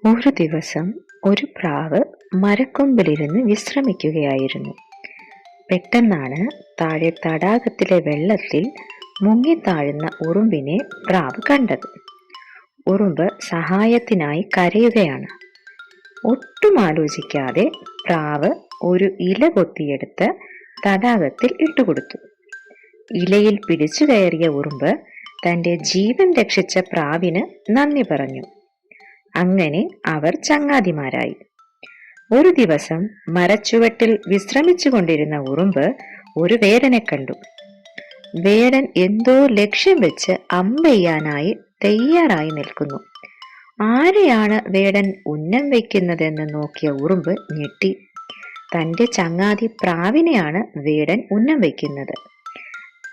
ഒരു ദിവസം ഒരു പ്രാവ് മരക്കൊമ്പിലിരുന്ന് വിശ്രമിക്കുകയായിരുന്നു. പെട്ടെന്നാണ് താഴെ തടാകത്തിലെ വെള്ളത്തിൽ മുങ്ങിത്താഴുന്ന ഉറുമ്പിനെ പ്രാവ് കണ്ടത്. ഉറുമ്പ് സഹായത്തിനായി കരയുകയാണ്. ഒട്ടും ആലോചിക്കാതെ പ്രാവ് ഒരു ഇല കൊത്തിയെടുത്ത് തടാകത്തിൽ ഇട്ടുകൊടുത്തു. ഇലയിൽ പിടിച്ചു കയറിയ ഉറുമ്പ് തന്റെ ജീവൻ രക്ഷിച്ച പ്രാവിന് നന്ദി പറഞ്ഞു. അങ്ങനെ അവർ ചങ്ങാതിമാരായി. ഒരു ദിവസം മരച്ചുവട്ടിൽ വിശ്രമിച്ചു കൊണ്ടിരുന്ന ഉറുമ്പ് ഒരു വേടനെ കണ്ടു. വേടൻ എന്തോ ലക്ഷ്യം വെച്ച് അമ്പെയ്യാനായി തയ്യാറായി നിൽക്കുന്നു. ആരെയാണ് വേടൻ ഉന്നം വയ്ക്കുന്നതെന്ന് നോക്കിയ ഉറുമ്പ് ഞെട്ടി. തന്റെ ചങ്ങാതി പ്രാവിനെയാണ് വേടൻ ഉന്നം വയ്ക്കുന്നത്.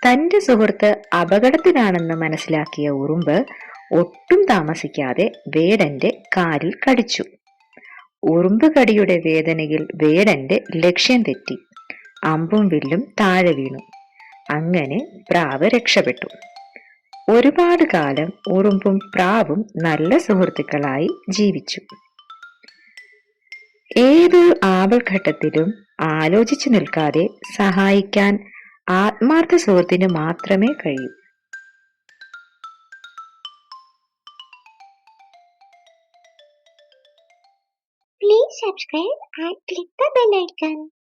തന്റെ സുഹൃത്ത് അപകടത്തിലാണെന്ന് മനസ്സിലാക്കിയ ഉറുമ്പ് ഒട്ടും താമസിക്കാതെ വേടന്റെ കാലിൽ കടിച്ചു. ഉറുമ്പ് കടിയുടെ വേദനയിൽ വേടന്റെ ലക്ഷ്യം തെറ്റി. അമ്പും വില്ലും താഴെ വീണു. അങ്ങനെ പ്രാവ് രക്ഷപ്പെട്ടു. ഒരുപാട് കാലം ഉറുമ്പും പ്രാവും നല്ല സുഹൃത്തുക്കളായി ജീവിച്ചു. ഏതൊരു ആപൽഘട്ടത്തിലും ആലോചിച്ചു നിൽക്കാതെ സഹായിക്കാൻ ആത്മാർത്ഥ സുഹൃത്തിന് മാത്രമേ കഴിയൂ. Please subscribe and click the bell icon.